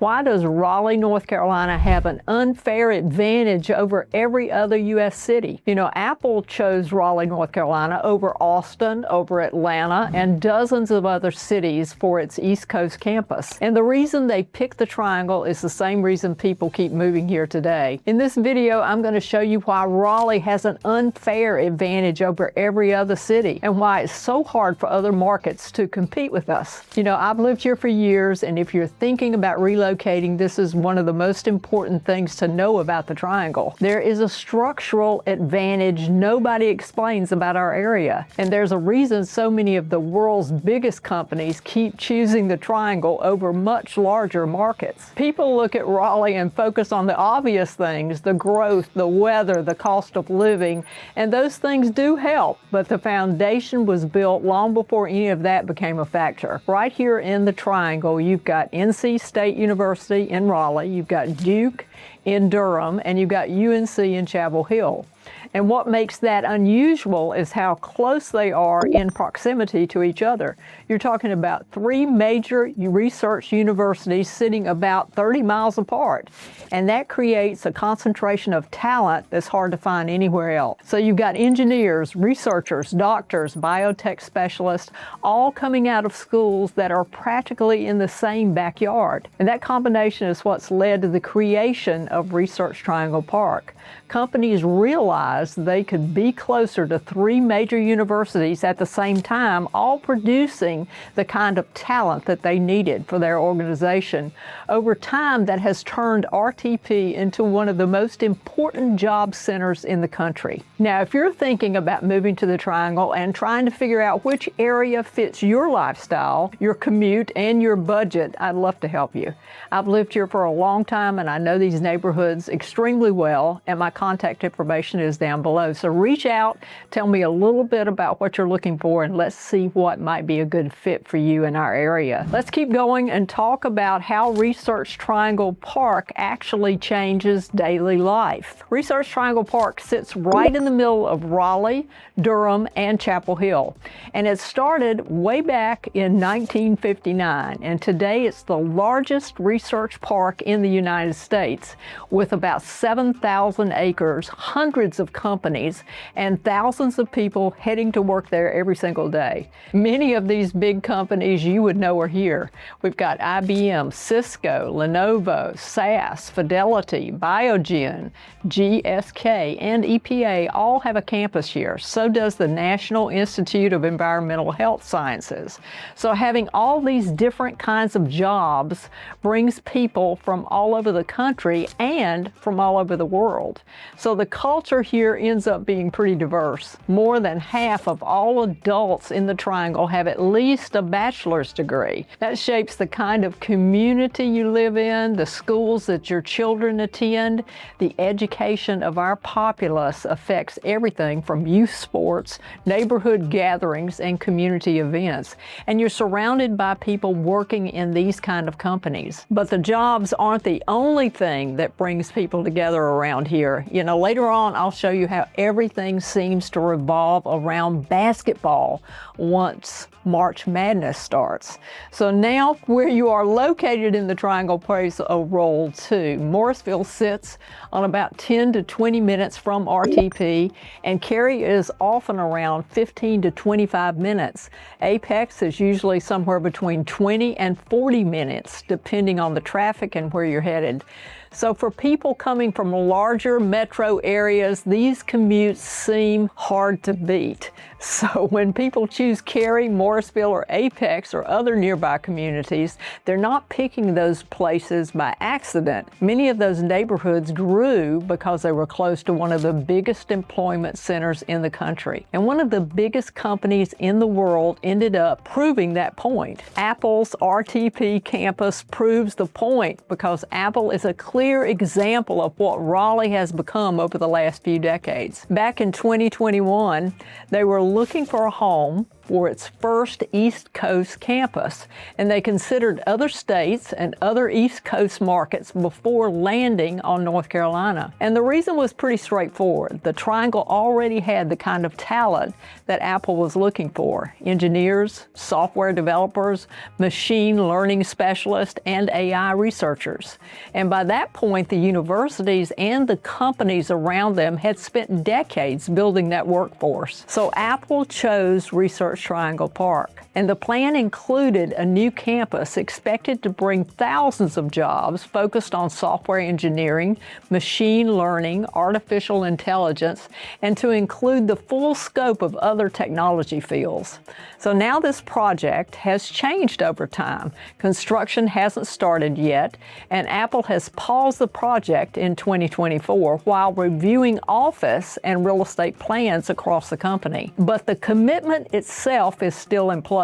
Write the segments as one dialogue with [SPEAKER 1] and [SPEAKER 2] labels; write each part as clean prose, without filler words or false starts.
[SPEAKER 1] Why does Raleigh, North Carolina have an unfair advantage over every other U.S. city? You know, Apple chose Raleigh, North Carolina over Austin, over Atlanta, and dozens of other cities for its East Coast campus. And the reason they picked the Triangle is the same reason people keep moving here today. In this video, I'm going to show you why Raleigh has an unfair advantage over every other city and why it's so hard for other markets to compete with us. You know, I've lived here for years, and if you're thinking about relocating, this is one of the most important things to know about the Triangle. There is a structural advantage nobody explains about our area, and there's a reason so many of the world's biggest companies keep choosing the Triangle over much larger markets. People look at Raleigh and focus on the obvious things, the growth, the weather, the cost of living, and those things do help, but the foundation was built long before any of that became a factor. Right here in the Triangle, you've got NC State University in Raleigh, you've got Duke in Durham, and you've got UNC in Chapel Hill. And what makes that unusual is how close they are in proximity to each other. You're talking about three major research universities sitting about 30 miles apart. And that creates a concentration of talent that's hard to find anywhere else. So you've got engineers, researchers, doctors, biotech specialists, all coming out of schools that are practically in the same backyard. And that combination is what's led to the creation of Research Triangle Park. Companies realized they could be closer to three major universities at the same time, all producing the kind of talent that they needed for their organization. Over time, that has turned RTP into one of the most important job centers in the country. Now, if you're thinking about moving to the Triangle and trying to figure out which area fits your lifestyle, your commute, and your budget, I'd love to help you. I've lived here for a long time, and I know these neighborhoods extremely well, and my contact information is down below. So reach out, tell me a little bit about what you're looking for, and let's see what might be a good fit for you in our area. Let's keep going and talk about how Research Triangle Park actually changes daily life. Research Triangle Park sits right in the middle of Raleigh, Durham, and Chapel Hill. And it started way back in 1959, and today it's the largest research park in the United States with about 7,000 acres, hundreds of companies, and thousands of people heading to work there every single day. Many of these big companies you would know are here. We've got IBM, Cisco, Lenovo, SAS, Fidelity, Biogen, GSK, and EPA all have a campus here. So does the National Institute of Environmental Health Sciences. So having all these different kinds of jobs brings people from all over the country and from all over the world. So the culture here ends up being pretty diverse. More than half of all adults in the Triangle have at least a bachelor's degree. That shapes the kind of community you live in, the schools that your children attend. The education of our populace affects everything from youth sports, neighborhood gatherings, and community events. And you're surrounded by people working in these kind of companies. But the jobs aren't the only thing that brings people together around here. You know, later on, I'll show you how everything seems to revolve around basketball once March Madness starts. So now where you are located in the Triangle plays a role too. Morrisville sits on about 10 to 20 minutes from RTP, and Cary is often around 15 to 25 minutes. Apex is usually somewhere between 20 and 40 minutes, depending on the traffic and where you're headed. So for people coming from larger metro areas, these commutes seem hard to beat. So when people choose Cary, Morrisville, or Apex, or other nearby communities, they're not picking those places by accident. Many of those neighborhoods grew because they were close to one of the biggest employment centers in the country. And one of the biggest companies in the world ended up proving that point. Apple's RTP campus proves the point because Apple is a clear example of what Raleigh has become over the last few decades. Back in 2021, they were looking for a home for its first East Coast campus, and they considered other states and other East Coast markets before landing on North Carolina. And the reason was pretty straightforward. The Triangle already had the kind of talent that Apple was looking for: engineers, software developers, machine learning specialists, and AI researchers. And by that point, the universities and the companies around them had spent decades building that workforce. So Apple chose Research Triangle Park. And the plan included a new campus expected to bring thousands of jobs focused on software engineering, machine learning, artificial intelligence, and to include the full scope of other technology fields. So now this project has changed over time. Construction hasn't started yet, and Apple has paused the project in 2024 while reviewing office and real estate plans across the company. But the commitment itself is still in place.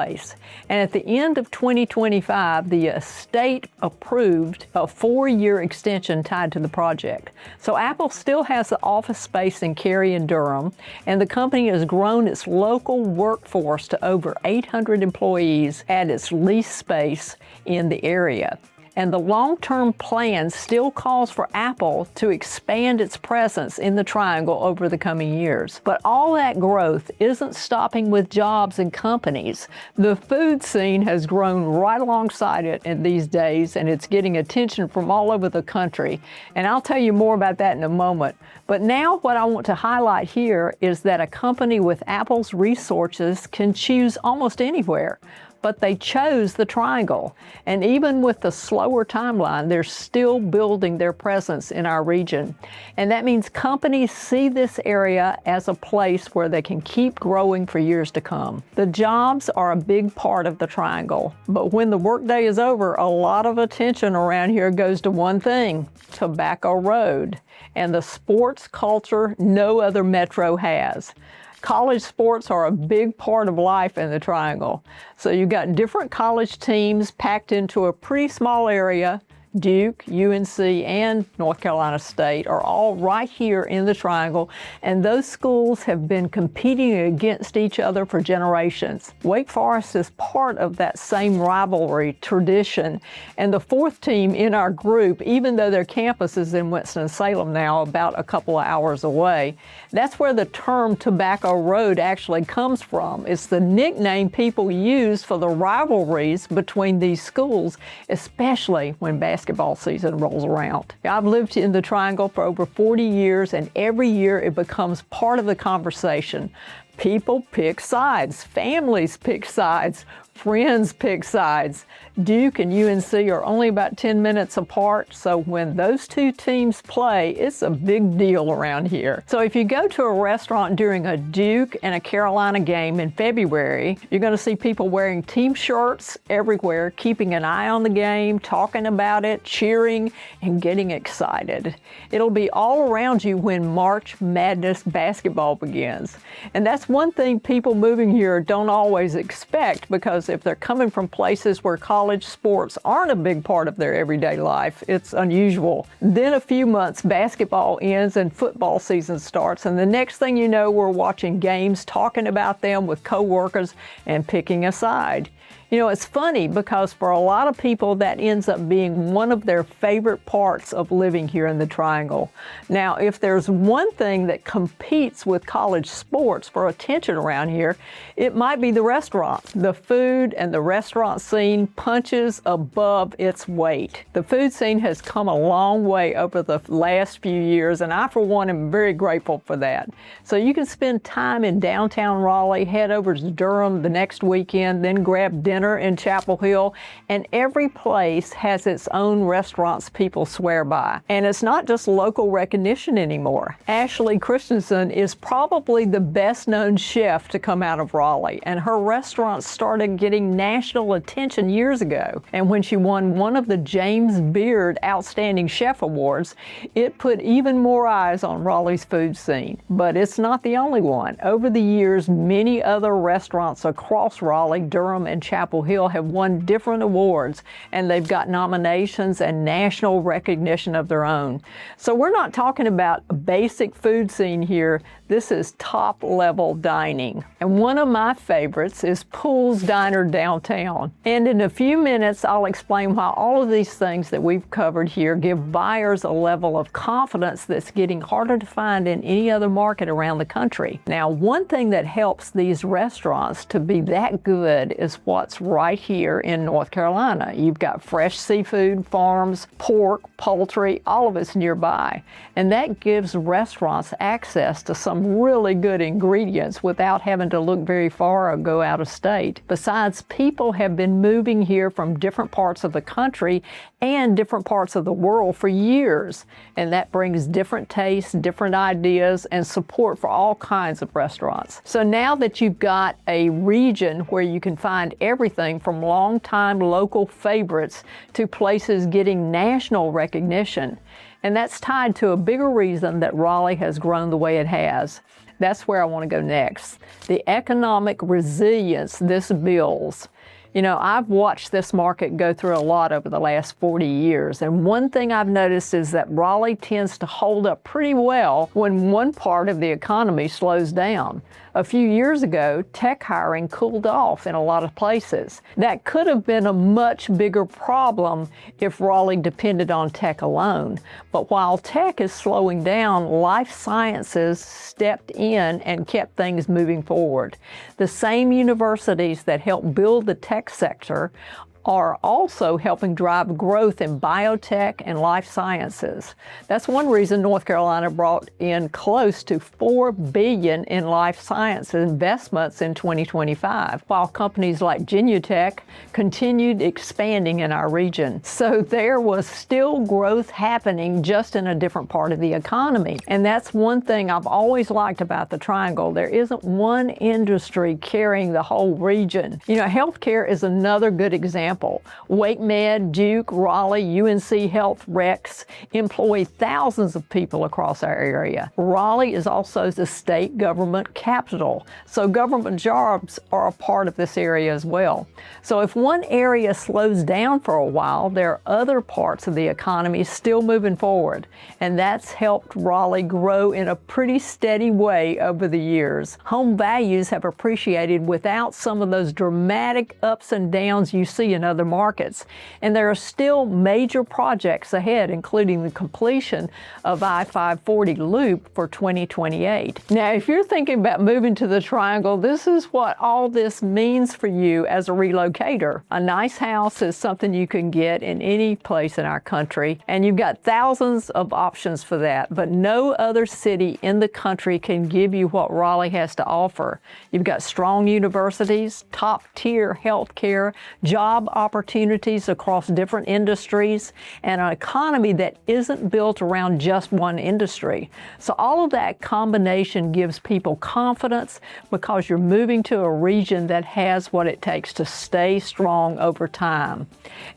[SPEAKER 1] And at the end of 2025, the estate approved a 4-year extension tied to the project. So Apple still has the office space in Cary and Durham, and the company has grown its local workforce to over 800 employees at its leased space in the area. And the long-term plan still calls for Apple to expand its presence in the Triangle over the coming years. But all that growth isn't stopping with jobs and companies. The food scene has grown right alongside it in these days, and it's getting attention from all over the country. And I'll tell you more about that in a moment. But now what I want to highlight here is that a company with Apple's resources can choose almost anywhere. But they chose the Triangle. And even with the slower timeline, they're still building their presence in our region. And that means companies see this area as a place where they can keep growing for years to come. The jobs are a big part of the Triangle. But when the workday is over, a lot of attention around here goes to one thing: Tobacco Road, and the sports culture no other metro has. College sports are a big part of life in the Triangle. So you've got different college teams packed into a pretty small area. Duke, UNC, and North Carolina State are all right here in the Triangle, and those schools have been competing against each other for generations. Wake Forest is part of that same rivalry tradition, and the fourth team in our group, even though their campus is in Winston-Salem now, about a couple of hours away, that's where the term Tobacco Road actually comes from. It's the nickname people use for the rivalries between these schools, especially when basketball season rolls around. I've lived in the Triangle for over 40 years, and every year it becomes part of the conversation. People pick sides, families pick sides, friends pick sides. Duke and UNC are only about 10 minutes apart, so when those two teams play, it's a big deal around here. So if you go to a restaurant during a Duke and a Carolina game in February, you're going to see people wearing team shirts everywhere, keeping an eye on the game, talking about it, cheering, and getting excited. It'll be all around you when March Madness basketball begins. And that's one thing people moving here don't always expect, because if they're coming from places where college sports aren't a big part of their everyday life, it's unusual. Then a few months, basketball ends and football season starts, and the next thing you know, we're watching games, talking about them with coworkers, and picking a side. You know, it's funny because for a lot of people that ends up being one of their favorite parts of living here in the Triangle. Now, if there's one thing that competes with college sports for attention around here, it might be the restaurants. The food and the restaurant scene punches above its weight. The food scene has come a long way over the last few years, and I, for one, am very grateful for that. So you can spend time in downtown Raleigh, head over to Durham the next weekend, then grab dinner in Chapel Hill, and every place has its own restaurants people swear by. And it's not just local recognition anymore. Ashley Christensen is probably the best known chef to come out of Raleigh, and her restaurant started getting national attention years ago. And when she won one of the James Beard Outstanding Chef Awards, it put even more eyes on Raleigh's food scene. But it's not the only one. Over the years, many other restaurants across Raleigh, Durham, and Chapel Hill have won different awards, and they've got nominations and national recognition of their own. So we're not talking about a basic food scene here. This is top-level dining. And one of my favorites is Pool's Diner downtown. And in a few minutes, I'll explain why all of these things that we've covered here give buyers a level of confidence that's getting harder to find in any other market around the country. Now, one thing that helps these restaurants to be that good is what's right here in North Carolina. You've got fresh seafood, farms, pork, poultry, all of it's nearby. And that gives restaurants access to some really good ingredients without having to look very far or go out of state. Besides, people have been moving here from different parts of the country and different parts of the world for years. And that brings different tastes, different ideas, and support for all kinds of restaurants. So now that you've got a region where you can find everything from long-time local favorites to places getting national recognition, and that's tied to a bigger reason that Raleigh has grown the way it has. That's where I want to go next. The economic resilience this builds. You know, I've watched this market go through a lot over the last 40 years, and one thing I've noticed is that Raleigh tends to hold up pretty well when one part of the economy slows down. A few years ago, tech hiring cooled off in a lot of places. That could have been a much bigger problem if Raleigh depended on tech alone. But while tech is slowing down, life sciences stepped in and kept things moving forward. The same universities that helped build the tech sector are also helping drive growth in biotech and life sciences. That's one reason North Carolina brought in close to $4 billion in life science investments in 2025, while companies like Genutech continued expanding in our region. So there was still growth happening, just in a different part of the economy. And that's one thing I've always liked about the Triangle. There isn't one industry carrying the whole region. You know, healthcare is another good example. Wake Med, Duke, Raleigh, UNC Health, Rex employ thousands of people across our area. Raleigh is also the state government capital, so government jobs are a part of this area as well. So if one area slows down for a while, there are other parts of the economy still moving forward, and that's helped Raleigh grow in a pretty steady way over the years. Home values have appreciated without some of those dramatic ups and downs you see in other markets. And there are still major projects ahead, including the completion of I-540 loop for 2028. Now, if you're thinking about moving to the Triangle, this is what all this means for you as a relocator. A nice house is something you can get in any place in our country, and you've got thousands of options for that, but no other city in the country can give you what Raleigh has to offer. You've got strong universities, top-tier healthcare, job opportunities across different industries, and an economy that isn't built around just one industry. So all of that combination gives people confidence because you're moving to a region that has what it takes to stay strong over time.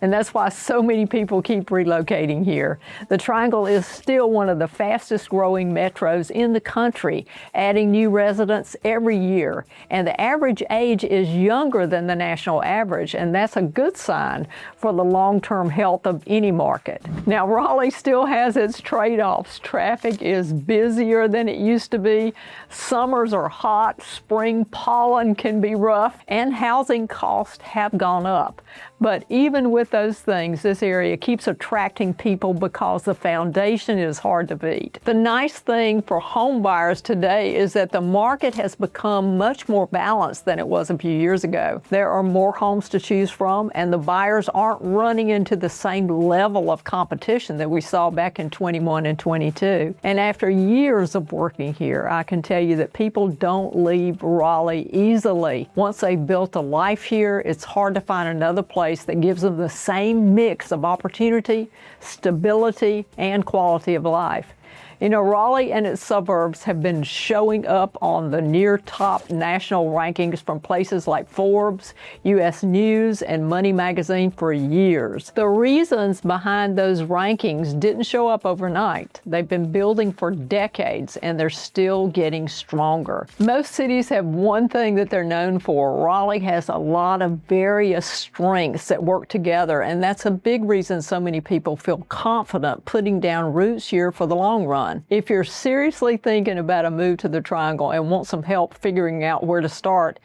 [SPEAKER 1] And that's why so many people keep relocating here. The Triangle is still one of the fastest growing metros in the country, adding new residents every year. And the average age is younger than the national average, and that's a good sign for the long-term health of any market. Now, Raleigh still has its trade-offs. Traffic is busier than it used to be. Summers are hot, spring pollen can be rough, and housing costs have gone up. But even with those things, this area keeps attracting people because the foundation is hard to beat. The nice thing for home buyers today is that the market has become much more balanced than it was a few years ago. There are more homes to choose from, and the buyers aren't running into the same level of competition that we saw back in 21 and 22. And after years of working here, I can tell you that people don't leave Raleigh easily. Once they've built a life here, it's hard to find another place that gives them the same mix of opportunity, stability, and quality of life. You know, Raleigh and its suburbs have been showing up on the near top national rankings from places like Forbes, U.S. News, and Money Magazine for years. The reasons behind those rankings didn't show up overnight. They've been building for decades, and they're still getting stronger. Most cities have one thing that they're known for. Raleigh has a lot of various strengths that work together, and that's a big reason so many people feel confident putting down roots here for the long run. fun. If you're seriously thinking about a move to the Triangle and want some help figuring out where to start,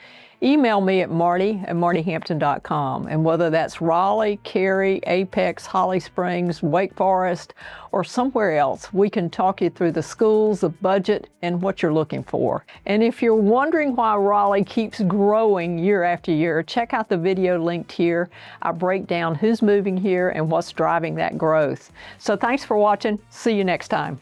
[SPEAKER 1] email me at marty@martyhampton.com. And whether that's Raleigh, Cary, Apex, Holly Springs, Wake Forest, or somewhere else, we can talk you through the schools, the budget, and what you're looking for. And if you're wondering why Raleigh keeps growing year after year, check out the video linked here. I break down who's moving here and what's driving that growth. So thanks for watching. See you next time.